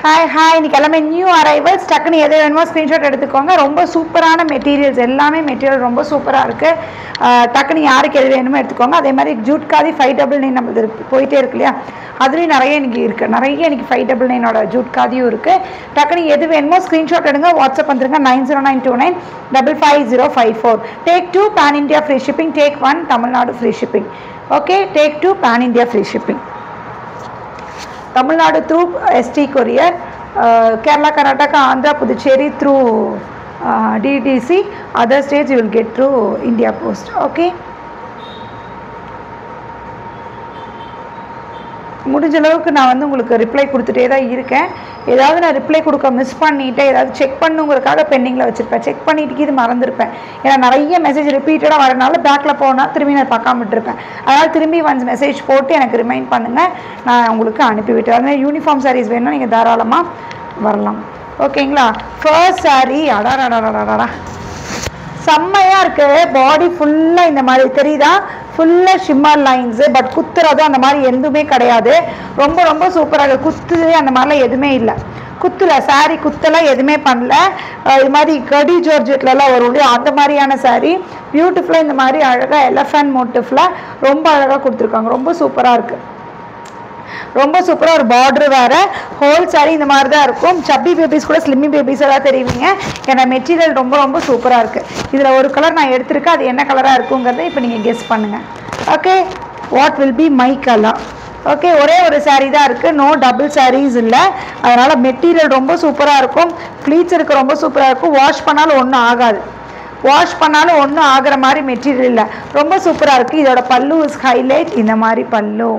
Hi இன்னைக்கு எல்லாமே new arrivals. டக்குன்னு எது வேணுமோ ஸ்க்ரீன்ஷாட் எடுத்துக்கோங்க. ரொம்ப சூப்பரான மெட்டீரியல்ஸ், எல்லாமே மெட்டீரியல் ரொம்ப சூப்பராக இருக்குது. டக்குன்னு யாருக்கு எது வேணுமோ எடுத்துக்கோங்க. அதே மாதிரி ஜூட் காதி 599 நம்மளுக்கு போயிட்டே இருக்கு இல்லையா, அதுலேயும் நிறைய இன்றைக்கி இருக்குது. நிறைய இன்றைக்கி 599ஓட ஜூட் காதியும் இருக்குது. டக்குன்னு எது வேணுமோ ஸ்க்ரீன்ஷாட் எடுங்க, வாட்ஸ்அப் வந்துருங்க 9092955054. Take 2 pan India free shipping, take 1 Tamil Nadu free shipping. Okay, take 2 pan India free shipping. Tamil Nadu through ST courier, Kerala, Karnataka, Andhra, Puducherry through DTC. Other states you will get through India Post. Okay. முடிஞ்ச அளவுக்கு நான் வந்து உங்களுக்கு reply கொடுத்துட்டே தான் இருக்கேன். ஏதாவது நான் ரிப்ளை கொடுக்க மிஸ் பண்ணிவிட்டேன், ஏதாவது செக் பண்ணுங்கிறதுக்காக பெண்டிங்கில் வச்சுருப்பேன். செக் பண்ணிட்டு இது மறந்துருப்பேன். ஏன்னா நிறைய மெசேஜ் ரிப்பீட்டடாக வரனால பேக்கில் போனால் திரும்பி நான் பார்க்காம விட்டுருப்பேன். அதனால் திரும்பி ஒன்ஸ் மெசேஜ் போட்டு எனக்கு ரிமைண்ட் பண்ணுங்கள், நான் உங்களுக்கு அனுப்பிவிட்டேன். அதுமாதிரி யூனிஃபார்ம் சாரீஸ் வேணும்னா நீங்கள் தாராளமாக வரலாம். ஓகேங்களா. ஃபர்ஸ்ட் சாரீ அடாடா செம்மையாக இருக்குது. பாடி ஃபுல்லாக இந்த மாதிரி தெரியுதா, ஃபுல்லாக ஷிம்மர் லைன்ஸு, பட் குத்துறது அந்த மாதிரி எதுவுமே கிடையாது. ரொம்ப ரொம்ப சூப்பராக குத்து அந்த மாதிரிலாம் எதுவுமே இல்லை. குத்துல சாரீ குத்தெல்லாம் எதுவுமே பண்ணல. இது மாதிரி கடி ஜார்ஜெட்லலாம் வரும் இல்லையா, அந்த மாதிரியான சாரீ பியூட்டிஃபுல்லாக இந்த மாதிரி அழகாக எலஃபண்ட் மோட்டிஃபில் ரொம்ப அழகாக கொடுத்துருக்காங்க. ரொம்ப சூப்பராக இருக்குது, ரொம்ப சூப்பராக. ஒரு பார்டர் வேறு, ஹோல் சாரீ இந்த மாதிரி தான் இருக்கும். சப்பி பேபிஸ் கூட ஸ்லிம்மி பேபிஸாக தான் தெரியுவீங்க. ஏன்னா மெட்டீரியல் ரொம்ப ரொம்ப சூப்பராக இருக்குது. இதில் ஒரு கலர் நான் எடுத்திருக்கேன், அது என்ன கலராக இருக்குங்கிறத இப்போ நீங்கள் கெஸ் பண்ணுங்கள். Okay, what will be my colour. Okay, ஒரே ஒரு சாரீ தான் இருக்குது, நோ டபுள் சாரீஸ் இல்லை. அதனால் மெட்டீரியல் ரொம்ப சூப்பராக இருக்கும். ப்ளீட்ஸ் இருக்க ரொம்ப சூப்பராக இருக்கும். வாஷ் பண்ணாலும் ஒன்றும் ஆகாது, வாஷ் பண்ணாலும் ஒன்றும் ஆகிற மாதிரி மெட்டீரியல் இல்லை. ரொம்ப சூப்பராக இருக்குது. இதோட பல்லு இஸ் ஹைலைட். இந்த மாதிரி பல்லு,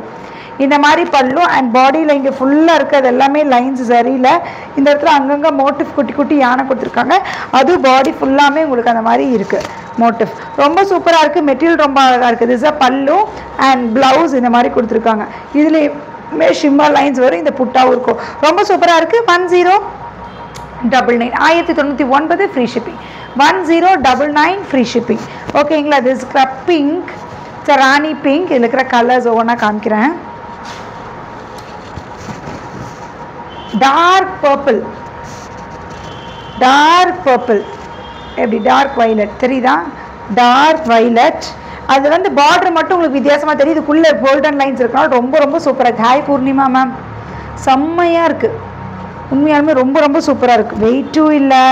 இந்த மாதிரி பல்லு அண்ட் பாடியில் இங்கே ஃபுல்லாக இருக்கிறது எல்லாமே லைன்ஸ் சரியில். இந்த இடத்துல அங்கங்கே மோட்டிவ் குட்டி குட்டி யானை கொடுத்துருக்காங்க. அது பாடி ஃபுல்லாமே உங்களுக்கு அந்த மாதிரி இருக்குது மோட்டிவ். ரொம்ப சூப்பராக இருக்குது. மெட்டீரியல் ரொம்ப அழகாக இருக்குது. திஸ் பல்லு அண்ட் ப்ளவுஸ் இந்த மாதிரி கொடுத்துருக்காங்க. இதுலேயுமே ஷிம்மர் லைன்ஸ் வரும், இந்த புட்டாவும் இருக்கும். ரொம்ப சூப்பராக இருக்குது. 1099 1099 ஃப்ரீ ஷிப்பிங். 1099 free shipping. ஓகேங்களா. This pink, Rani pink. இதில் இருக்கிற கலர்ஸ் ஒவ்வொன்றா காமிக்கிறேன். டார்க் பர்பிள், டார்க் பர்பிள், எப்படி டார்க் வைலட் தெரியுதா, டார்க் வைலட். அது வந்து பார்டர் மட்டும் உங்களுக்கு வித்தியாசமாக தெரியுது, இதுக்குள்ளே கோல்டன் லைன்ஸ் இருக்கனால ரொம்ப ரொம்ப சூப்பராக இருக்குது. ஹாய் பூர்ணிமா மேம், செம்மையாக இருக்குது. உண்மையாலுமே ரொம்ப ரொம்ப சூப்பராக இருக்குது. வெயிட்டும் இல்லை,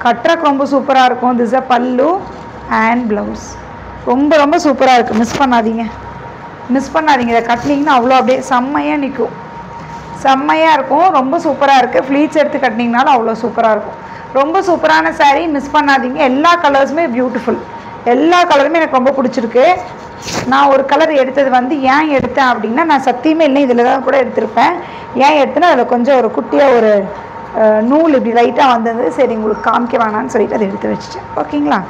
கட்டுறக்கு ரொம்ப சூப்பராக இருக்கும். திஸ் பல்லு அண்ட் ப்ளவுஸ். ரொம்ப ரொம்ப சூப்பராக இருக்குது. மிஸ் பண்ணாதீங்க, மிஸ் பண்ணாதீங்க. இதை கட்டினீங்கன்னா அவ்வளோ அப்படியே செம்மையாக நிற்கும், செம்மையாக இருக்கும். ரொம்ப சூப்பராக இருக்குது. ஃப்ளீட்ஸ் எடுத்து கட்டினீங்கனாலும் அவ்வளோ சூப்பராக இருக்கும். ரொம்ப சூப்பரான சாரீ, மிஸ் பண்ணாதீங்க. எல்லா கலர்ஸுமே பியூட்டிஃபுல், எல்லா கலருமே எனக்கு ரொம்ப பிடிச்சிருக்கு. நான் ஒரு கலர் எடுத்தது வந்து ஏன் எடுத்தேன் அப்படின்னா, நான் சத்தியமே இல்லை இதில் தான் கூட எடுத்திருப்பேன். ஏன் எடுத்தேன்னா அதில் கொஞ்சம் ஒரு குட்டியாக ஒரு நூல் இப்படி லைட்டாக வந்தது. சரி உங்களுக்கு காமிக்க வேணான்னு சொல்லிட்டு அதை எடுத்து வச்சுட்டேன். ஓகேங்களா.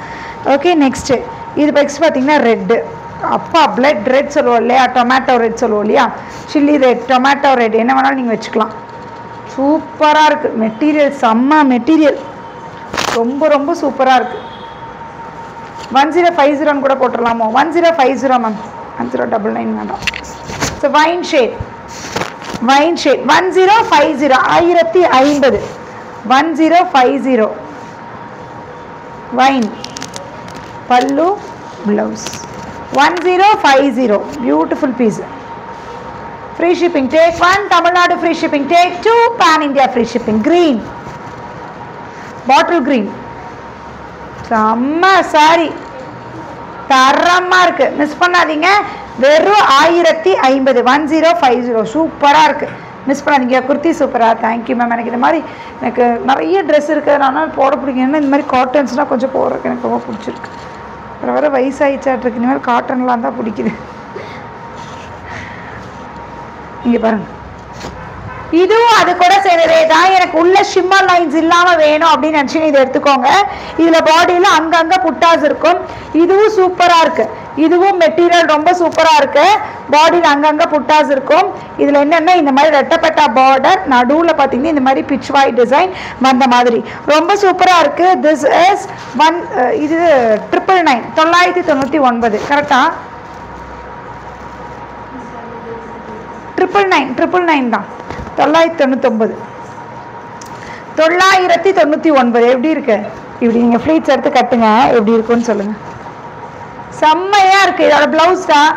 ஓகே, நெக்ஸ்ட்டு இது நெக்ஸ்ட் பார்த்தீங்கன்னா ரெட்டு. அப்பா பிளட் ரெட் சொல்லுவோம் இல்லையா, டொமேட்டோ ரெட் சொல்லுவோம் இல்லையா, சில்லி ரெட், டொமேட்டோ ரெட், என்ன வேணாலும் நீங்கள் வச்சுக்கலாம். சூப்பராக இருக்குது. மெட்டீரியல் செம்ம மெட்டீரியல், ரொம்ப ரொம்ப சூப்பராக இருக்குது. 1050 கூட போட்டுடலாமோ. 1050 மேம், 1099 வேண்டாம். So wine shade, wine shade 1050, 1050, 1050 wine pallu blouse. 1050, beautiful piece. Free shipping. Take 1 Tamil Nadu free shipping. Take 2 Pan India free shipping. Green, bottle green. செம்ம சாரி, தரமாக இருக்குது. மிஸ் பண்ணாதீங்க. வெறும் 1050, 1050. சூப்பராக இருக்குது, மிஸ் பண்ணாதீங்க. குர்த்தி சூப்பராக. Thank you ma'am. எனக்கு இந்த மாதிரி எனக்கு நிறைய ட்ரெஸ் இருக்குது, ஆனால் போட பிடிக்கும். ஏன்னா இந்த மாதிரி காட்டன்ஸ்னால் கொஞ்சம் போடுறதுக்கு எனக்கு ரொம்ப பிடிச்சிருக்கு. அப்புறம் வர வயசாகிச்சாட்ருக்கு, இனிமேல் காட்டன்லாம் தான் பிடிக்குது. இங்கே பாருங்கள், இதுவும் அது கூட சேர்ந்ததே தான். எனக்கு உள்ள ஷிம்மர் லைன்ஸ் இல்லாமல் வேணும் அப்படின்னு நினச்சின்னு இதை எடுத்துக்கோங்க. இதில் பாடியில் அங்கங்கே புட்டாஸ் இருக்கும். இதுவும் சூப்பராக இருக்குது. இதுவும் மெட்டீரியல் ரொம்ப சூப்பராக இருக்குது. பாடியில் அங்கங்கே புட்டாஸ் இருக்கும். இதில் என்னென்னா இந்த மாதிரி ரெட்டப்பட்டா பார்டர், நடுவில் பார்த்தீங்கன்னா இந்த மாதிரி பிச்வாய் டிசைன் வந்த மாதிரி ரொம்ப சூப்பராக இருக்குது. திஸ் இஸ் இது 999, 999 கரெக்டாக. 999 தான், 999. 999 எப்படி இருக்கு? இப்படி நீங்கள் ஃப்ளீட்ஸ் எடுத்து கட்டுங்க, எப்படி இருக்குன்னு சொல்லுங்கள். செம்மையாக இருக்குது. இதோட ப்ளவுஸ் தான்,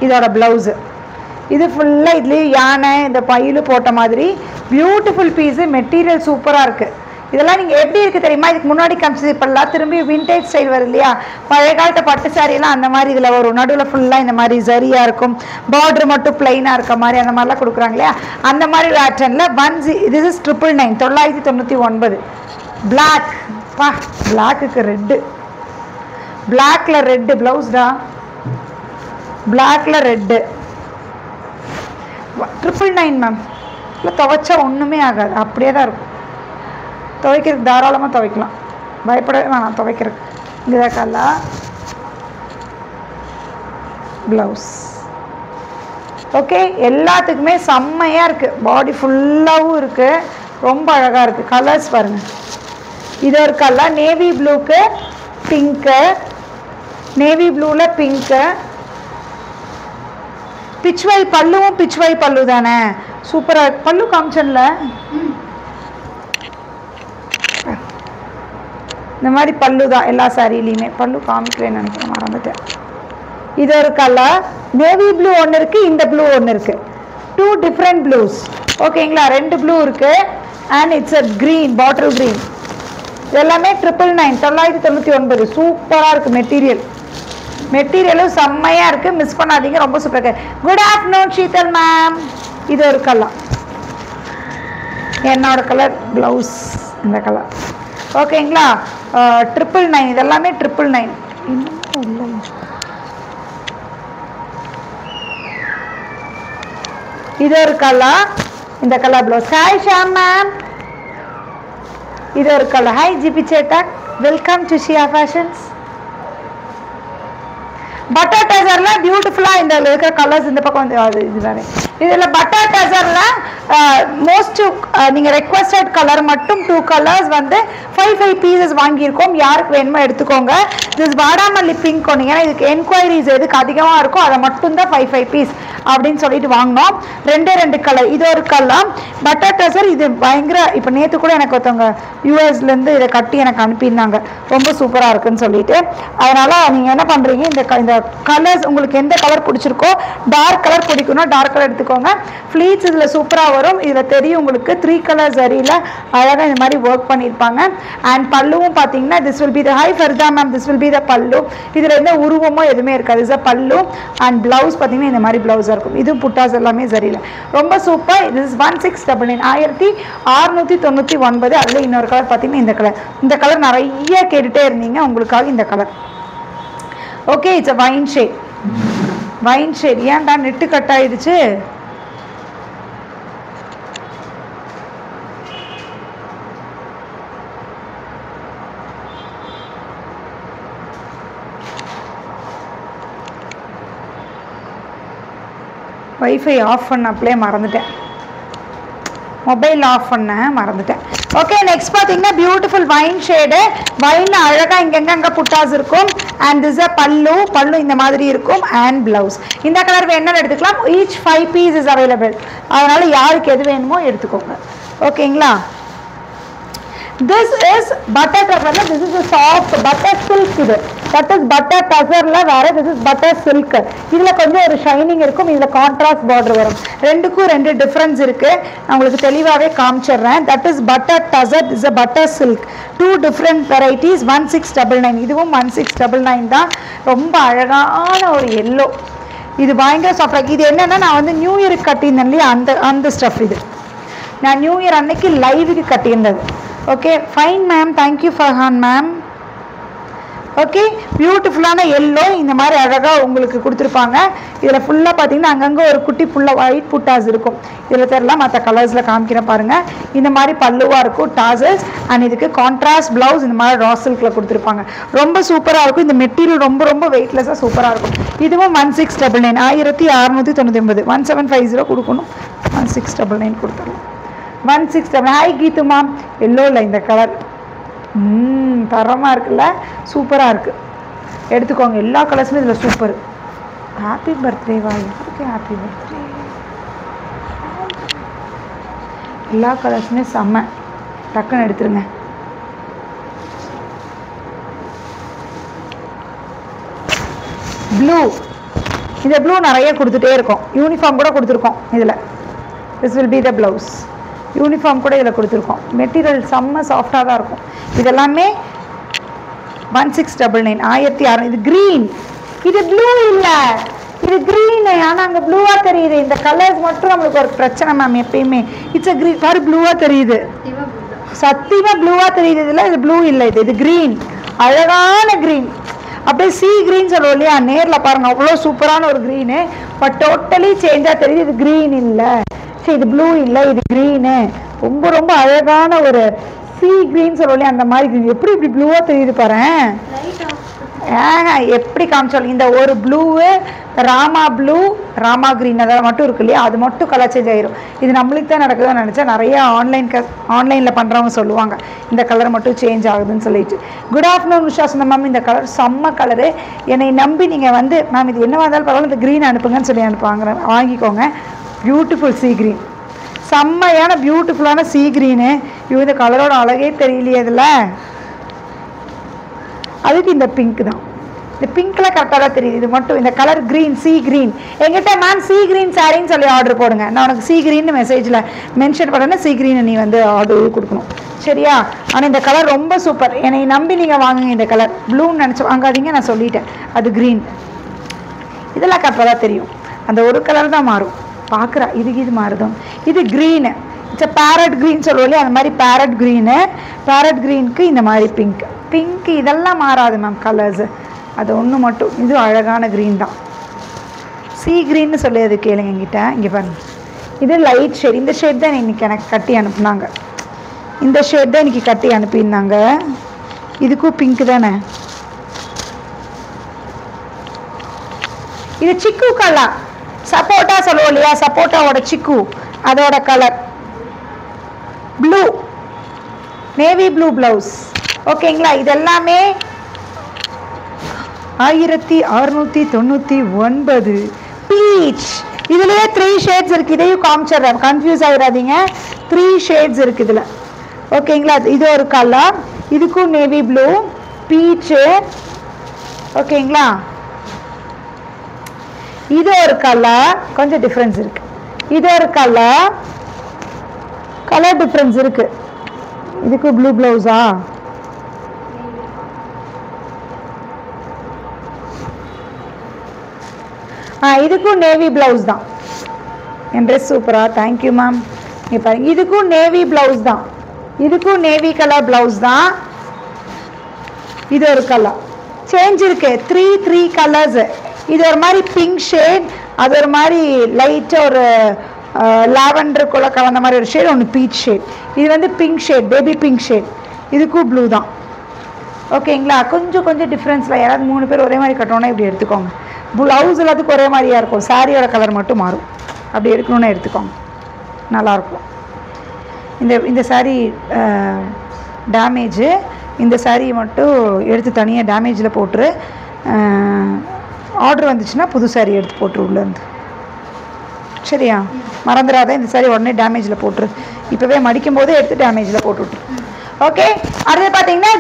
இதோட ப்ளவுஸு. இது ஃபுல்லாக இதுலேயே யானை இந்த பையிலு போட்ட மாதிரி பியூட்டிஃபுல் பீஸு. மெட்டீரியல் சூப்பராக இருக்குது. இதெல்லாம் நீங்கள் எப்படி இருக்குது தெரியுமா? இதுக்கு முன்னாடி காமிச்சது இப்போல்லாம் திரும்பி விண்டேஜ் ஸ்டைல் வரும் இல்லையா? பழைய காலத்து பட்டு சாரியெல்லாம் அந்த மாதிரி இதில் வரும். நடுவில் ஃபுல்லாக இந்த மாதிரி சரியாக இருக்கும், பார்டர் மட்டும் பிளைனாக இருக்க மாதிரி அந்த மாதிரிலாம் கொடுக்குறாங்க இல்லையா? அந்த மாதிரி பேட்டர்னில் this is 999 999. பிளாக், பா பிளாக்குக்கு ரெட்டு, பிளாக்ல ரெட்டு ப்ளவுஸ் தான், பிளாக்ல ரெட்டு 999 மேம். இல்லை துவைச்சா ஒன்றுமே ஆகாது, அப்படியே தான் இருக்கும். துவைக்கிறதுக்கு தாராளமாக துவைக்கலாம், பயப்படவே வேணாம் துவைக்கிறதுக்கு. இங்கே கல்லா ப்ளவுஸ். ஓகே, எல்லாத்துக்குமே செம்மையாக இருக்குது. பாடி ஃபுல்லாகவும் இருக்குது, ரொம்ப அழகாக இருக்குது. கலர்ஸ் பாருங்கள். இது ஒரு கலர் நேவி ப்ளூக்கு பிங்க்கு, நேவி ப்ளூவில் பிங்க்கு. பிச்வை பல்லுவும் பிச்வை பல்லு தானே, சூப்பராக. பல்லு காமிச்சன்ல இந்த மாதிரி பல்லு தான் எல்லா சாரிலையுமே. பல்லு காமிக்கிறேன்னு நினைக்கிறேன், மறந்துட்டேன். இது ஒரு கலர் நேவி ப்ளூ ஒன்று இருக்குது, இந்த ப்ளூ ஒன்று இருக்குது. 2 டிஃப்ரெண்ட் ப்ளூஸ். ஓகேங்களா? 2 ப்ளூ இருக்குது. And it's a green, bottle green. எல்லாமே 999 999. சூப்பராக இருக்குது மெட்டீரியல். மெட்டீரியலும் செம்மையாக இருக்குது, மிஸ் பண்ணாதீங்க, ரொம்ப சூப்பராக இருக்குது. Good afternoon Sheetal ma'am. இது ஒரு கலர், என்னோட கலர் ப்ளவுஸ் இந்த கலர். ஓகேங்களா? 999. இதெல்லாமே 999. இன்னும் இல்லை. இது ஒரு கலர், இந்த colour blouse. Hi Sham ma'am. இது ஒரு கலர். ஹாய் ஜிபி சேட்டக், welcome to Shiya fashions. Butter டசரில் பியூட்டிஃபுல்லாக இந்த இருக்கிற கலர்ஸ் இந்த பக்கம் வந்து அது இது வேறு. இதில் பட்டர் டசரில் மோஸ்ட் நீங்கள் ரெக்வஸ்டட் கலர் மட்டும் 2 கலர்ஸ் வந்து 5 பீசஸ் வாங்கியிருக்கோம். யாருக்கு வேணுமோ எடுத்துக்கோங்க. திஸ் வாடாமல்லி பிங்க் ஒன்று, ஏன்னா இதுக்கு என்கொயரிஸ் எதுக்கு அதிகமாக இருக்கும் அதை மட்டும்தான் 5 பீஸ் அப்படின்னு சொல்லிட்டு வாங்கினோம். 2 கலர். இது ஒரு கலர் பட்டர் டசர். இது பயங்கர, இப்போ நேற்று கூட எனக்கு ஒருத்தவங்க யூஎஸ்லேருந்து இதை கட்டி எனக்கு அனுப்பியிருந்தாங்க, ரொம்ப சூப்பராக இருக்குன்னு சொல்லிட்டு. அதனால் நீங்கள் என்ன பண்ணுறீங்க, இந்த கலர்ஸ் உங்களுக்கு எந்த கலர் பிடிச்சிருக்கோ, டார்க் கலர் பிடிக்கணும் டார்க் கலர் எடுத்துக்கோங்க. ஃப்ளீட்ஸ் இதில் சூப்பராக வரும். இதில் தெரியும் உங்களுக்கு 3 கலர் சரியில் அழகாக இந்த மாதிரி ஒர்க் பண்ணியிருப்பாங்க. அண்ட் பல்லுவும் பார்த்தீங்கன்னா this will be the high ஃபர்தா ma'am, this will be the pallu. இதில் எந்த உருவமோ எதுவுமே இருக்காது. இஸ் அ பல்லு. அண்ட் ப்ளவுஸ் பார்த்தீங்கன்னா இந்த மாதிரி ப்ளவுஸாக இருக்கும். இது புட்டாஸ் எல்லாமே சரியில்லை, ரொம்ப சூப்பர். இது 1699 1699. அதில் இன்னொரு கலர் பார்த்தீங்கன்னா இந்த கலர். இந்த கலர் நிறைய கேட்டுகிட்டே இருந்தீங்க, உங்களுக்காக இந்த colour. Okay, it's a wine shade. Wine shade. ஏன்டா நெட்டு கட் ஆயிடுச்சு? வைஃபை ஆஃப் பண்ணப்பலே மறந்துட்டேன், மொபைல் ஆஃப் பண்ண மறந்துட்டேன். ஓகே, நெக்ஸ்ட் பார்த்தீங்கன்னா பியூட்டிஃபுல் வைன் ஷேடு. வைன் அழகாக இங்கெங்க புட்டாஸ் இருக்கும். அண்ட் திஸ் அ பல்லு. பல்லு இந்த மாதிரி இருக்கும். அண்ட் ப்ளவுஸ் இந்த கலர் வேணும்னு எடுத்துக்கலாம். Each 5 piece is available. அதனால் யாருக்கு எது வேணுமோ எடுத்துக்கோங்க. ஓகேங்களா? This is butter tussar. This is a soft butter silk. That is butter tussar. This is butter silk. இதில் கொஞ்சம் ஒரு ஷைனிங் இருக்கும். இதில் கான்ட்ராஸ்ட் பார்டர் வரும். ரெண்டுக்கும் 2 டிஃப்ரென்ஸ் இருக்குது. நான் உங்களுக்கு தெளிவாகவே காமிச்சிடுறேன். That is butter tussar. Is a butter silk. 2 different varieties. 1699. இதுவும் 1699 தான். ரொம்ப அழகான ஒரு எல்லோ. இது பயங்கர சாஃப்டாக. இது என்னென்னா, நான் வந்து நியூ இயருக்கு கட்டியிருந்தேன் இல்லையா, அந்த ஸ்டஃப். இது நான் நியூ இயர் அன்னைக்கு லைவுக்கு கட்டியிருந்தது. Okay, fine ma'am, thank you Farhan ma'am. Okay, பியூட்டிஃபுல்லான எல்லோ இந்த மாதிரி அழகாக உங்களுக்கு கொடுத்துருப்பாங்க. இதில் ஃபுல்லாக பார்த்தீங்கன்னா அங்கங்கே ஒரு குட்டி ஃபுல்லாக ஒயிட் புட்டாஸ் இருக்கும். இதில் தெரியலாம், மற்ற கலர்ஸில் காமிக்கிறேன் பாருங்கள். இந்த மாதிரி பல்லுவாக இருக்கும் டாசல்ஸ். அண்ட் இதுக்கு கான்ட்ராஸ்ட் ப்ளவுஸ் இந்த மாதிரி ரா சில்கில் கொடுத்துருப்பாங்க. ரொம்ப சூப்பராக இருக்கும். இந்த மெட்டீரியல் ரொம்ப ரொம்ப வெயிட்லெஸ்ஸாக சூப்பராக இருக்கும். இதுவும் 1699 1699. 1750 கொடுக்கணும், 1699 கொடுத்துடலாம். 167. ஹாய் கீத்து மேம். எல்லோவில் இந்த கலர் தரமாக இருக்குல்ல, சூப்பராக இருக்குது. எடுத்துக்கோங்க. எல்லா கலர்ஸுமே இதில் சூப்பர். ஹாப்பி பர்த்டேவா? யாருக்கு ஹாப்பி பர்த்டே? எல்லா கலர்ஸுமே செம்ம. டக்குன்னு எடுத்துருங்க. ப்ளூ, இந்த ப்ளூ நிறைய கொடுத்துட்டே இருக்கும். யூனிஃபார்ம் கூட கொடுத்துருக்கோம் இதில். This will be the blouse. Uniform கூட இதில் கொடுத்துருக்கோம். மெட்டீரியல் செம்ம சாஃப்டாக தான் இருக்கும். இதெல்லாமே 1699, 1600. இது க்ரீன், இது ப்ளூ இல்லை, இது க்ரீனு. ஆனால் அங்கே ப்ளூவாக தெரியுது. இந்த கலர்ஸ் மட்டும் நம்மளுக்கு ஒரு பிரச்சனை மேம் எப்பயுமே. It's a green. பாரு ப்ளூவாக தெரியுது, சத்தியமாக ப்ளூவாக தெரியுது. இதில் இது ப்ளூ இல்லை, இது க்ரீன். அழகான க்ரீன், அப்படியே சீ க்ரீன் சொல்லுவோம் இல்லையா, நேரில் பாருங்கள் அவ்வளோ சூப்பரான ஒரு க்ரீனு. பட் டோட்டலி சேஞ்சாக தெரியுது. இது க்ரீன் இல்லை, சரி இது ப்ளூ இல்லை, இது க்ரீனு. ரொம்ப ரொம்ப அழகான ஒரு சீ க்ரீன் சொல்லுவோம் இல்லையா, அந்த மாதிரி க்ரீன். எப்படி இப்படி ப்ளூவாக தெரியுது பாரு. எப்படி காமிச்சாலும் இந்த ஒரு blue Rama blue, Rama green அதெல்லாம் மட்டும் இருக்கு இல்லையா, அது மட்டும் கலர் சேஞ்ச் ஆயிரும். இது நம்மளுக்கு தான் நடக்குதுன்னு நினச்சா நிறைய ஆன்லைனில் பண்ணுறவங்க சொல்லுவாங்க இந்த கலர் மட்டும் சேஞ்ச் ஆகுதுன்னு சொல்லிட்டு. குட் ஆஃப்டர்நூன் உஷா சொன்ன மேம், இந்த கலர் செம்ம கலரு. என்னை நம்பி நீங்கள் வந்து மேம் இது என்னவா இருந்தாலும் பரவாயில்ல இந்த க்ரீன் அனுப்புங்கன்னு சொல்லி அனுப்புவாங்க. வாங்கிக்கோங்க. பியூட்டிஃபுல் சீ க்ரீன், செம்மையான பியூட்டிஃபுல்லான சீ க்ரீனு. இந்த கலரோட அழகே தெரியலையே இதில். அதுக்கு இந்த பிங்க் தான், இந்த பிங்க்ல கரெக்டாக தான் தெரியுது. இது மட்டும் இந்த கலர் க்ரீன், சீ க்ரீன். எங்கிட்ட மேம் சீ க்ரீன் சாரின்னு சொல்லி ஆர்டர் போடுங்க. நான் உனக்கு சீ க்ரீன் மெசேஜில் மென்ஷன் பண்ணேன்னா சீ க்ரீனை நீ வந்து ஆர்டர் கொடுக்கணும், சரியா? ஆனால் இந்த கலர் ரொம்ப சூப்பர். என்னை நம்பி நீங்கள் வாங்குங்க. இந்த கலர் ப்ளூன்னு நினச்சி வாங்காதீங்க, நான் சொல்லிட்டேன். அது க்ரீன். இதெல்லாம் கரெக்டாக தான் தெரியும். அந்த ஒரு கலர் தான் மாறும். பார்க்குறா இது மாறுதும். இது க்ரீனு, இட்ஸ் பேரட் க்ரீன் சொல்லுவோம் இல்லையா, அந்த மாதிரி பேரட் க்ரீனு. பேரட் க்ரீனுக்கு இந்த மாதிரி பிங்க். இதெல்லாம் மாறாது மேம் கலர்ஸு. அது ஒன்று மட்டும் இது அழகான க்ரீன் தான். சீ க்ரீன்னு சொல்லி அது கேளுங்க என்கிட்ட. இங்கே பாருங்க, இது லைட் ஷேட். இந்த ஷேட் தான் இன்றைக்கி எனக்கு கட்டி அனுப்புனாங்க. இந்த ஷேட் தான் இன்றைக்கி கட்டி அனுப்பியிருந்தாங்க. இதுக்கும் பிங்க் தானே. இது சிக்கு கலர், சப்போட்டா சொல்லுவோம் இல்லையா, சப்போட்டாவோட சிக்கு அதோட colour blue, navy blue blouse. ஓகேங்களா? இதெல்லாமே 1699 பீச். இதுலேயே 3 ஷேட்ஸ் இருக்குது. இதையும் காமிச்சிடுறேன், கன்ஃபியூஸ் ஆகிடாதீங்க. 3 ஷேட்ஸ் இருக்குது இதில். ஓகேங்களா? இது ஒரு கலர், இதுக்கும் நேவி ப்ளூ, பீச்சு. ஓகேங்களா? இது ஒரு கலர், கொஞ்சம் டிஃப்ரென்ஸ் இருக்குது. இது ஒரு கலர் டிஃப்ரென்ஸ் இருக்குது. இதுக்கு ப்ளூ ப்ளவுஸா? இதுக்கும் நேவி ப்ளவுஸ் தான். என் ட்ரெஸ் சூப்பரா, தேங்க்யூ மேம். இங்கே பாருங்க, இதுக்கும் நேவி ப்ளவுஸ் தான். இதுக்கும் நேவி கலர் ப்ளவுஸ் தான். இது ஒரு கலர் சேஞ்ச் இருக்கு. 3 கலர்ஸ். இது ஒரு மாதிரி பிங்க் ஷேட், அது ஒரு மாதிரி லைட்டாக ஒரு லாவெண்டருக்குள்ள கலந்த மாதிரி ஒரு ஷேட், ஒன்று பீச் ஷேட். இது வந்து pink shade, baby pink shade. இதுக்கும் ப்ளூ தான். ஓகேங்களா? கொஞ்சம் டிஃப்ரென்ஸில் யாராவது 3 பேர் ஒரே மாதிரி கட்டணுன்னா இப்படி எடுத்துக்கோங்க. ப்ளவுஸ் எல்லாத்துக்கும் ஒரே மாதிரியாக இருக்கும், சாரியோட கலர் மட்டும் மாறும். அப்படி எடுக்கணுன்னு எடுத்துக்கோங்க, நல்லாயிருக்கும். இந்த சாரீ டேமேஜு. இந்த சாரீ மட்டும் எடுத்து தனியாக டேமேஜில் போட்டுரு. ஆர்டர் வந்துச்சுன்னா புது சாரீ எடுத்து போட்டுரு உள்ளேருந்து, சரியா? மறந்துடாத. இந்த சாரீ உடனே டேமேஜில் போட்டுரு. இப்போவே மடிக்கும் போதே எடுத்து டேமேஜில் போட்டுவிட்டு. ஓகே, அடுத்து பார்த்தீங்கன்னா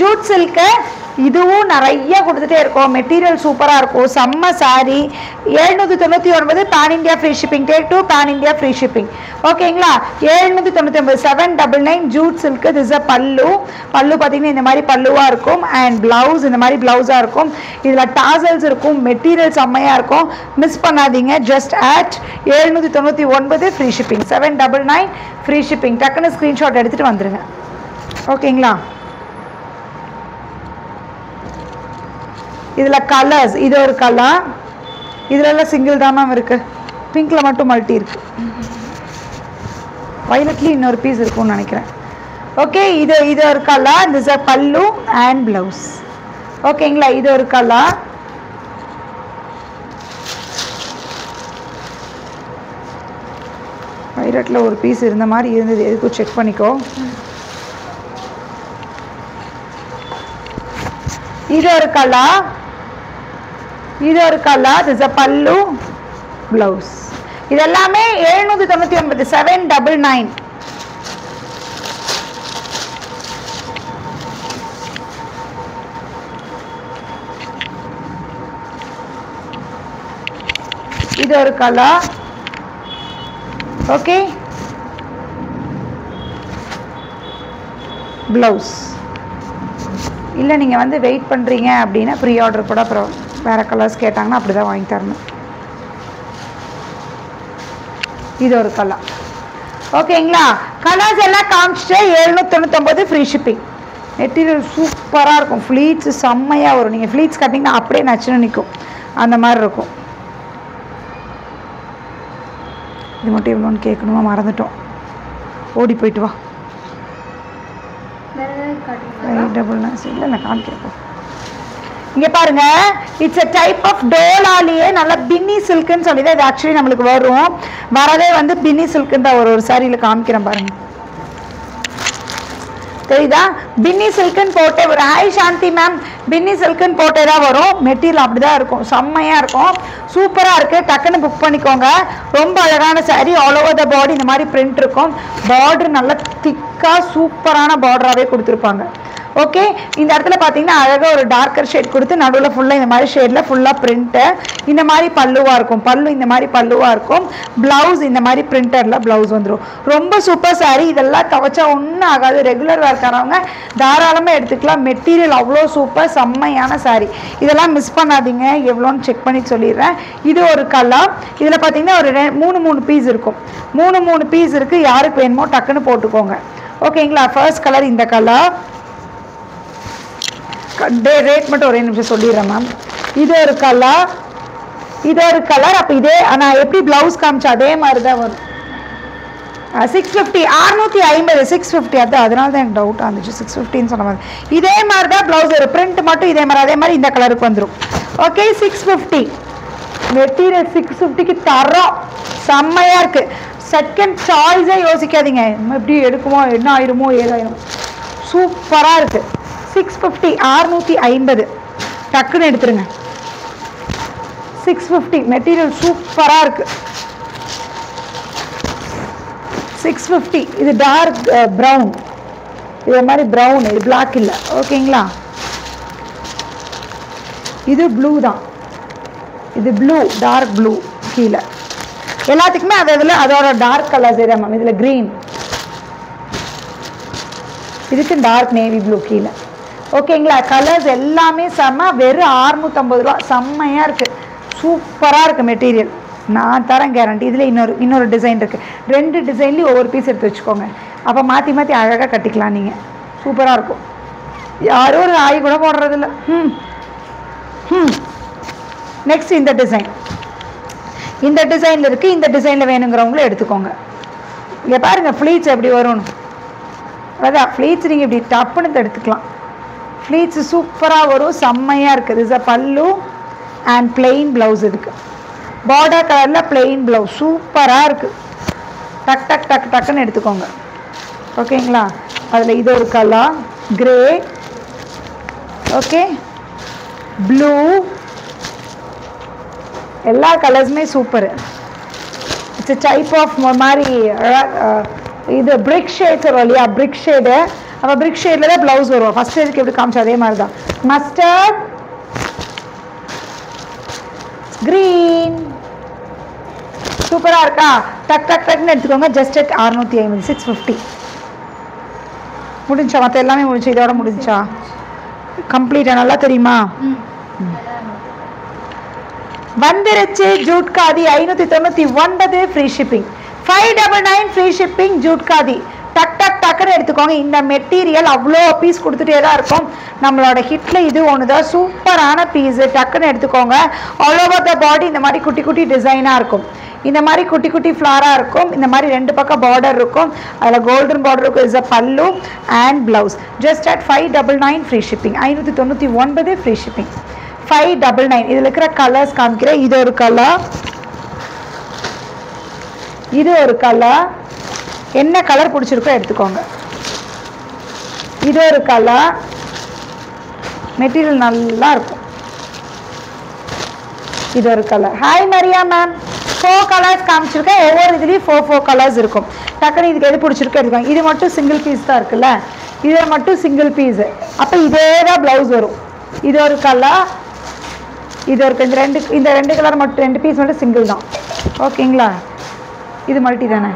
ஜூட் சில்க்கு. இதுவும் நிறைய கொடுத்துட்டே இருக்கும். மெட்டீரியல் சூப்பராக இருக்கும். செம்ம sari. 799 pan India free shipping. Take 2 pan India free shipping. ஓகேங்களா? 799 799 ஜூட் சில்க்கு. திஸ் அ பல்லு. பல்லு பார்த்தீங்கன்னா இந்த மாதிரி பல்லுவாக இருக்கும். அண்ட் ப்ளவுஸ் இந்த மாதிரி ப்ளவுஸாக இருக்கும். இதில் டாசல்ஸ் இருக்கும். மெட்டீரியல் செம்மையாக இருக்கும். மிஸ் பண்ணாதீங்க. Just at 799 free shipping. 799 free shipping. டக்குன்னு ஸ்க்ரீன்ஷாட் எடுத்துகிட்டு வந்துடுங்க. ஓகேங்களா? இதில் கலர்ஸ், இது ஒரு கலர். இதிலெல்லாம் சிங்கிள் தான் மேம் இருக்குது. பிங்க்கில் மட்டும் மல்டி இருக்குது. வயலட்லேயும் இன்னொரு பீஸ் இருக்கும்னு நினைக்கிறேன். ஓகே, இது ஒரு கலர். திஸ் அ பல்லு அண்ட் ப்ளவுஸ். ஓகேங்களா? இது ஒரு கலர். வயலட்டில் ஒரு பீஸ் இருந்த மாதிரி இருந்தது, எதுக்கும் செக் பண்ணிக்கோ. இது ஒரு கலர். திஸ் அ பல்லு blouse. இதெல்லாமே 799 799. இது ஒரு கலர். Okay, blouse. இல்லை நீங்கள் வந்து வெயிட் பண்ணுறீங்க அப்படின்னா ப்ரீ ஆர்டர் கூட அப்புறம் வேறு கலர்ஸ் கேட்டாங்கன்னா அப்படி தான் வாங்கி தரணும். இது ஒரு கலர். ஓகேங்களா, கலர்ஸ் எல்லாம் காமிச்சிட்டு 799 ஃப்ரீ ஷிப்பிங். மெட்டீரியல் சூப்பராக இருக்கும், ஃப்ளீட்ஸ் செம்மையாக வரும். நீங்கள் ஃப்ளீட்ஸ் கட்டிங்கன்னா அப்படியே நச்சுன்னு நிற்கும், அந்த மாதிரி இருக்கும். இது மட்டும் இவ்வளோன்னு கேட்கணுமா, மறந்துட்டோம், ஓடி போயிட்டு வா. 899 இல்லை நான் காமிக்கிறப்போ. இங்கே பாருங்க, இட்ஸ் a டைப் ஆஃப் டோலாலேயே நல்ல பின்னி சில்க்குன்னு சொல்லி தான் இது ஆக்சுவலி நம்மளுக்கு வரும். வரதே வந்து பின்னி சில்க்குன்னு தான் ஒரு சாரியில் காமிக்கிறேன் பாருங்க, தெரியுதா? பின்னி சில்க்குன்னு போட்டே ஒரு ஹாய் சாந்தி மேம், பின்னி சில்க்குன்னு போட்டே தான் வரும். மெட்டீரியல் அப்படி தான் இருக்கும், செம்மையாக இருக்கும், சூப்பராக இருக்குது. டக்குன்னு புக் பண்ணிக்கோங்க. ரொம்ப அழகான சாரீ, ஆல் ஓவர் த பாடி இந்த மாதிரி பிரிண்ட் இருக்கும். பார்டர் நல்லா திக்காக சூப்பரான பார்டராகவே கொடுத்துருப்பாங்க. ஓகே, இந்த இடத்துல பார்த்தீங்கன்னா அழகாக ஒரு டார்க்கர் ஷேட் கொடுத்து நடுவில் ஃபுல்லாக இந்த மாதிரி ஷேடில் ஃபுல்லாக பிரிண்ட்டு இந்த மாதிரி பல்லுவாக இருக்கும். பல்லு இந்த மாதிரி பல்லுவாக இருக்கும். ப்ளவுஸ் இந்த மாதிரி பிரிண்டரில் ப்ளவுஸ் வந்துடும். ரொம்ப சூப்பர் சாரீ. இதெல்லாம் துவைச்சா ஒன்றும் ஆகாது. ரெகுலர் வேர்க்காரவங்க தாராளமாக எடுத்துக்கலாம். மெட்டீரியல் அவ்வளோ சூப்பர், செம்மையான சாரீ. இதெல்லாம் மிஸ் பண்ணாதீங்க. எவ்வளோன்னு செக் பண்ணி சொல்லிடுறேன். இது ஒரு கலர். இதில் பார்த்தீங்கன்னா ஒரு 3 பீஸ் இருக்கும். 3 பீஸ் இருக்குது. யாருக்கு வேணுமோ டக்குன்னு போட்டுக்கோங்க. ஓகேங்களா, ஃபர்ஸ்ட் கலர் இந்த கலர். ரேட் மட்டும் ஒரே நிமிஷம் சொல்லிடுறேன் மேம். இது ஒரு கலர், இது ஒரு கலர். அப்போ இதே நான் எப்படி ப்ளவுஸ் காமிச்சா அதே மாதிரி தான் வரும். 650, 650, 650. அதனால தான் எனக்கு டவுட்டாக இருந்துச்சு, 650ன்னு சொன்ன மாதிரி. இதே மாதிரி தான் ப்ளவுஸ் ஒரு பிரிண்ட் மட்டும் இதே மாதிரி, அதே மாதிரி இந்த கலருக்கு வந்துடும். Okay, 650 material. 650க்கு தரோம், செம்மையாக இருக்குது. செகண்ட் சாய்ஸே யோசிக்காதீங்க, எப்படி எடுக்குமோ என்ன ஆயிடுமோ ஏதாயிரும், சூப்பராக இருக்குது. 650, 650 டக்குன்னு எடுத்துருங்க. 650 மெட்டீரியல் சூப்பராக இருக்கு. 650. இது டார்க் ப்ரௌன், இது மாதிரி ப்ரௌன், இது பிளாக் இல்லை. ஓகேங்களா, இது ப்ளூ தான். இது ப்ளூ, டார்க் ப்ளூ. கீழே எல்லாத்துக்குமே அது இதில் அதோட டார்க் கலர்ஸ் தான் மேம். இதில் க்ரீன், இதுக்கு டார்க் நேவி ப்ளூ கீழே. ஓகேங்களா, கலர்ஸ் எல்லாமே செம்ம. வெறும் 650 ரூபா. செம்மையாக இருக்குது, சூப்பராக இருக்குது மெட்டீரியல். நான் தரேன் கேரண்டி. இதில் இன்னொரு டிசைன் இருக்குது. 2 டிசைன்லேயும் ஒவ்வொரு பீஸ் எடுத்து வச்சுக்கோங்க. அப்போ மாற்றி மாற்றி அழகாக கட்டிக்கலாம் நீங்கள். சூப்பராக இருக்கும். யாரும் ஒரு ஆய் கூட போடுறதில்ல. நெக்ஸ்ட் இந்த டிசைன். இந்த டிசைனில் இருக்குது. இந்த டிசைனில் வேணுங்கிறவங்களும் எடுத்துக்கோங்க. இங்கே பாருங்கள் ஃப்ளீட்ஸ் எப்படி வரும்னு. அதான் ஃப்ளீட்ஸ் நீங்கள் இப்படி டப்புன்னு எடுத்துக்கலாம். ஃப்ளீட்ஸ் சூப்பராக வரும், செம்மையாக இருக்குது. இஸ் அ பல்லு அண்ட் பிளெயின் ப்ளவுஸ். இருக்குது பார்டர் கலரில் பிளெயின் ப்ளவுஸ், சூப்பராக இருக்குது. டக் டக் டக் டக்குன்னு எடுத்துக்கோங்க. ஓகேங்களா, அதில் இது ஒரு கலர் கிரே. ஓகே, ப்ளூ, எல்லா கலர்ஸுமே super. It's a type of மாதிரி இது பிரிக் ஷேட்ஸ் வரும் இல்லையா, பிரிக் ஷேடு. அப்போ பிரிக் ஷேடில் தான் ப்ளவுஸ் வரும். ஃபஸ்ட் இதுக்கு எப்படி காமிச்சா அதே மாதிரி தான். மஸ்டர்ட் க்ரீன், சூப்பராக இருக்கா? டக் டக் டக்னு எடுத்துக்கோங்க. ஜஸ்ட் அட் 650, 650 முடிஞ்சா? மற்ற எல்லாமே முடிஞ்சு, இதோட முடிஞ்சா? கம்ப்ளீட்டாக நல்லா தெரியுமா? வந்துருச்சு jute khadi 599 free shipping. 599 free shipping jute khadi. டக் டக் டக்குன்னு எடுத்துக்கோங்க. இந்த மெட்டீரியல் அவ்வளோ பீஸ் கொடுத்துட்டே தான் இருக்கும். நம்மளோட ஹிட்டில் இது ஒன்று தான் சூப்பரான பீஸு. டக்குன்னு எடுத்துக்கோங்க. ஆல் ஓவர் த பாடி இந்த மாதிரி குட்டி குட்டி டிசைனாக இருக்கும். இந்த மாதிரி குட்டி குட்டி ஃப்ளாராக இருக்கும். இந்த மாதிரி 2 பக்கம் பார்டர் இருக்கும். அதில் கோல்டன் பார்டர் இருக்கும். இஸ் அ பல்லு and blouse. Just at 599 free shipping. 599 free shipping. 599. இதில் இருக்கிற கலர்ஸ் காமிக்கிறேன். இது ஒரு கலர், இது ஒரு கலர். என்ன கலர் பிடிச்சிருக்கோ எடுத்துக்கோங்க. இது ஒரு கலர். மெட்டீரியல் நல்லா இருக்கும். இது ஒரு colour. Hi Maria ma'am, 4 colours காமிச்சிருக்கேன். ஒவ்வொரு இதுலேயும் 4 கலர்ஸ் இருக்கும். டக்குனு இதுக்கு எது பிடிச்சிருக்கோ எடுத்துக்கோங்க. இது மட்டும் சிங்கிள் பீஸ் தான் இருக்குல்ல, இதில் மட்டும் சிங்கிள் பீஸு. அப்போ இதே தான் ப்ளவுஸ் வரும். இது ஒரு கலர். இது ஒரு இந்த ரெண்டு கலர் மட்டும் 2 பீஸ் மட்டும் சிங்கிள் தான். ஓகேங்களா? இது மல்டி தானே?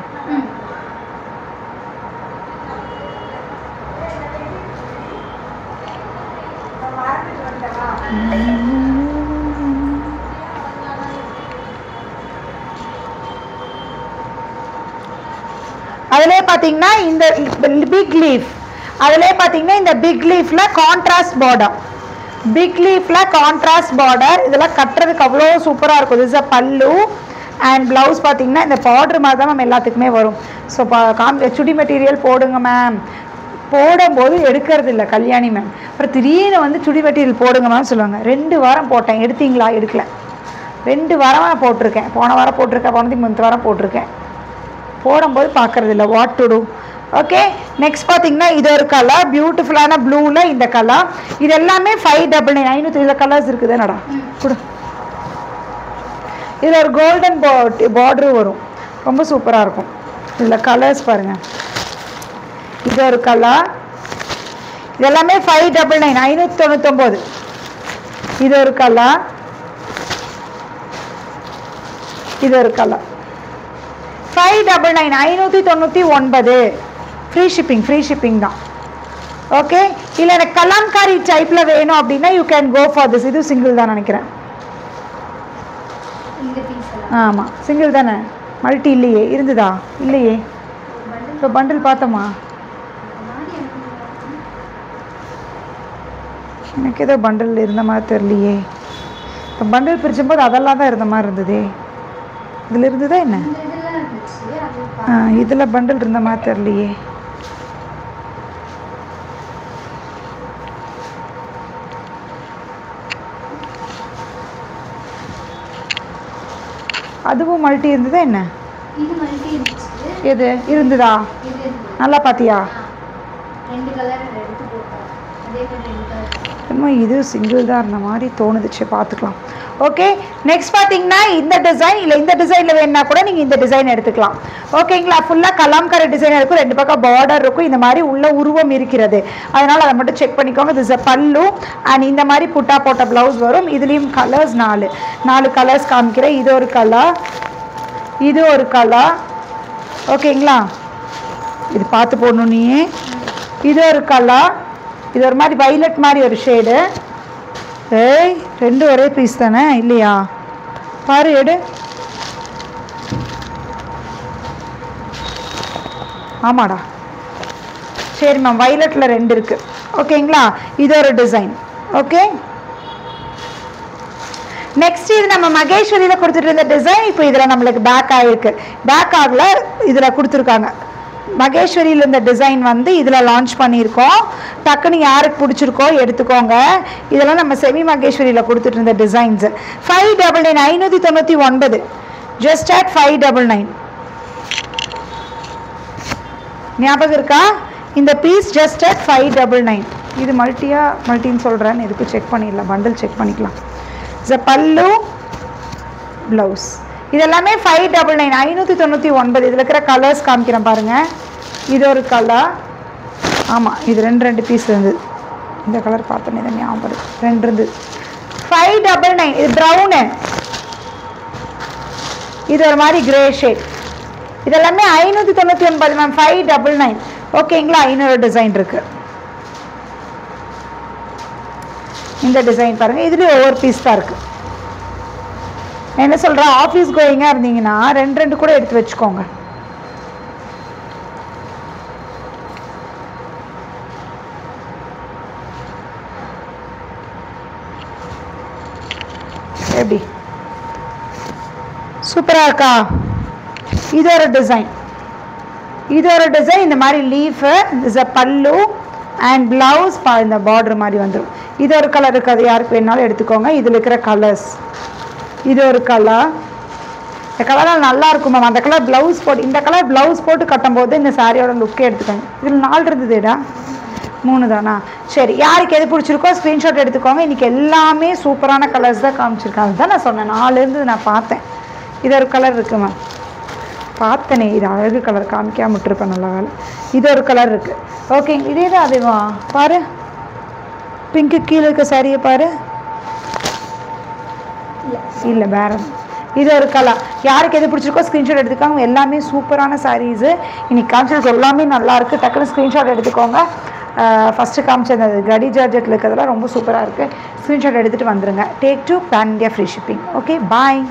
அதிலே பார்த்தீங்கன்னா இந்த பிக் லீஃப், அதிலே பார்த்தீங்கன்னா இந்த பிக் லீஃப்ல கான்ட்ராஸ்ட் பார்டர், பிக் லீஃப்ல கான்ட்ராஸ்ட் பார்டர், இதெல்லாம் கட்டுறதுக்கு அவ்வளோ சூப்பராக இருக்கும். This is pallu and blouse பார்த்தீங்கன்னா இந்த பார்டர் மாதிரி தான் மேம் எல்லாத்துக்குமே வரும். ஸோ சுடி மெட்டீரியல் போடுங்க மேம், போடும்போது எடுக்கிறது இல்லை கல்யாணி மேம். அப்புறம் திடீர்னு வந்து சுடி மெட்டீரியல் போடுங்க மேம் சொல்லுவாங்க. 2 வாரம் போட்டேன், எடுத்தீங்களா? எடுக்கல. 2 வாரமாக நான் போட்டிருக்கேன், போன வாரம் போட்டிருக்கேன், போனதுக்கு முந்தைய வாரம் போட்டிருக்கேன். போடும்போது பார்க்கறது இல்லை. What to do? Okay, next பார்த்தீங்கன்னா இது ஒரு கலர், பியூட்டிஃபுல்லான ப்ளூவில் இந்த கலர். இது எல்லாமே 599 500 கலர்ஸ் இருக்குது. என்னடா கொடு. இதில் ஒரு கோல்டன் பார்டரு வரும், ரொம்ப சூப்பராக இருக்கும். இதில் கலர்ஸ் பாருங்கள். இது ஒரு கலர், இது எல்லாமே 599 599. இது ஒரு கலர், இது ஒரு கலர் 599 599. ஃப்ரீ ஷிப்பிங் தான். ஓகே, இல்லை எனக்கு கலாம்காரி டைப்பில் வேணும் அப்படின்னா you can go for this. இது சிங்கிள் தான் நினைக்கிறேன். ஆமாம், சிங்கிள் தானே, மல்டி இல்லையே. இருந்ததா? இல்லையே. இப்போ பண்டில் பார்த்தோமா? எனக்கு ஏதோ பண்டில் இருந்த மாதிரி தெரியலையே. இப்போ பண்டில் பிரிச்சும்போது அதெல்லாம் தான் இருந்த மாதிரி இருந்ததே. இதில் இருந்ததா என்ன? இதில் பண்டில் இருந்த மாதிரி தெரியலையே. அதுவும் மல்டி இருந்ததா என்ன? எது இருந்ததா? நல்லா பார்த்தியா? இன்னும் இது சிங்கிள் தான் இருந்த மாதிரி தோணுதுச்சு. பார்த்துக்கலாம். ஓகே, நெக்ஸ்ட் பார்த்தீங்கன்னா இந்த டிசைன், இல்லை இந்த டிசைனில் வேணுன்னா கூட நீங்கள் இந்த டிசைன் எடுத்துக்கலாம். ஓகேங்களா? ஃபுல்லாக கலாம்காரி டிசைன் இருக்கும், 2 பக்கம் பார்டர் இருக்கும், இந்த மாதிரி உள்ள உருவம் இருக்கிறது. அதனால் அதை மட்டும் செக் பண்ணிக்கோங்க. திஸ் இஸ் பல்லு அண்ட் இந்த மாதிரி புட்டா போட்ட ப்ளவுஸ் வரும். இதுலேயும் கலர்ஸ் 4 கலர்ஸ் காமிக்கிறேன். இது ஒரு கலர், இது ஒரு கலர். ஓகேங்களா? இது பார்த்து போடணும் நீ. இது ஒரு கலர், இது ஒரு மாதிரி வைலட் மாதிரி ஒரு ஷேடு. ஏய், 2 ஒரே பீஸ் தானே இல்லையா? பாரு, எடு. ஆமாடா, சரி மேம், வைலட்டில் 2 இருக்குது. ஓகேங்களா? இது ஒரு டிசைன். ஓகே, நெக்ஸ்ட் இது நம்ம மகேஸ்வரியில் கொடுத்துட்டு இருந்த டிசைன் இப்போ இதில் நம்மளுக்கு பேக் ஆகிருக்கு. பேக் ஆகல, இதில் கொடுத்துருக்காங்க. மகேஸ்வரியில் இந்த டிசைன் வந்து இதில் லான்ச் பண்ணியிருக்கோம். டக்குன்னு யாருக்கு பிடிச்சிருக்கோ எடுத்துக்கோங்க. இதெல்லாம் நம்ம செமி மகேஸ்வரியில் கொடுத்துட்டு இருந்த டிசைன்ஸு. 599 599 just at 599. ஞாபகம் இருக்கா? இந்த பீஸ் ஜஸ்ட் அட் 599. இது மல்டின்னு சொல்கிறேன்னு எதுக்கு செக் பண்ணிடலாம், பண்டில் செக் பண்ணிக்கலாம். இட்ஸ் பல்லு ப்ளவுஸ். இதெல்லாமே 599 599. இதில் இருக்கிற கலர்ஸ் காமிக்கிறேன் பாருங்கள். இது ஒரு கலர். ஆமாம், இது 2 பீஸ் இருந்தது. இந்த கலர் பார்த்தோன்னே தான் ஞாபகம் 2 இருந்தது. 599. இது ப்ரௌனு, இது ஒரு மாதிரி கிரே ஷேட். இதெல்லாமே 599 மேம். 599. ஓகேங்களா? இன்னொரு டிசைன் இருக்குது. இந்த டிசைன் பாருங்கள். இதுலேயும் ஒவ்வொரு பீஸ் தான் இருக்குது. என்ன சொல்கிறேன், ஆஃபீஸ் கோயிங்காக இருந்தீங்கன்னா 2 கூட எடுத்து வச்சுக்கோங்க. எப்படி சூப்பராக இருக்கா? இது ஒரு டிசைன், இந்த மாதிரி லீஃபு, இஸ் அ பல்லு அண்ட் ப்ளவுஸ். இந்த பார்டர் மாதிரி வந்துடும். இது ஒரு கலர் இருக்குது, அது யாருக்கு வேணாலும் எடுத்துக்கோங்க. இதில் இருக்கிற கலர்ஸ். இது ஒரு கலர். இந்த கலரால் நல்லா இருக்கும் மேம். அந்த கலர் ப்ளவுஸ் போட்டு, இந்த கலர் ப்ளவுஸ் போட்டு கட்டும்போது இந்த சாரியோட லுக்கே எடுத்துக்கோங்க. இதில் 4 இருந்ததுடா, 3 தானா? சரி, யாருக்கு எது பிடிச்சிருக்கோ ஸ்க்ரீன்ஷாட் எடுத்துக்கோங்க. இன்றைக்கி எல்லாமே சூப்பரான கலர்ஸ் தான் காமிச்சிருக்காங்க. அதுதான் நான் சொன்னேன், 4 இருந்தது நான் பார்த்தேன். இது ஒரு கலர் இருக்குது மேம், பார்த்தனே. இது அழகு கலர், காமிக்காம விட்டுருப்பேன், நல்ல வேலை. இது ஒரு கலர் இருக்குது. ஓகே, இதே தான் அதுவா? பாரு, பிங்க்கு கீழே இருக்க சாரியை பாரு. இல்லை வேறு. இது ஒரு கலர். யாருக்கு எது பிடிச்சிருக்கோ ஸ்க்ரீன்ஷாட் எடுத்துக்காங்க. எல்லாமே சூப்பரான சாரீஸு. இன்னைக்கு காமிச்சதுக்கு எல்லாமே நல்லாயிருக்கு. டக்குனு ஸ்க்ரீன்ஷாட் எடுத்துக்கோங்க. ஃபஸ்ட்டு காமிச்ச அந்த கடி ஜார்ஜெட்டில் இருக்கிறதெல்லாம் ரொம்ப சூப்பராக இருக்குது. ஸ்க்ரீன்ஷாட் எடுத்துகிட்டு வந்துடுங்க. Take 2 pan India free shipping. Okay, பாய்.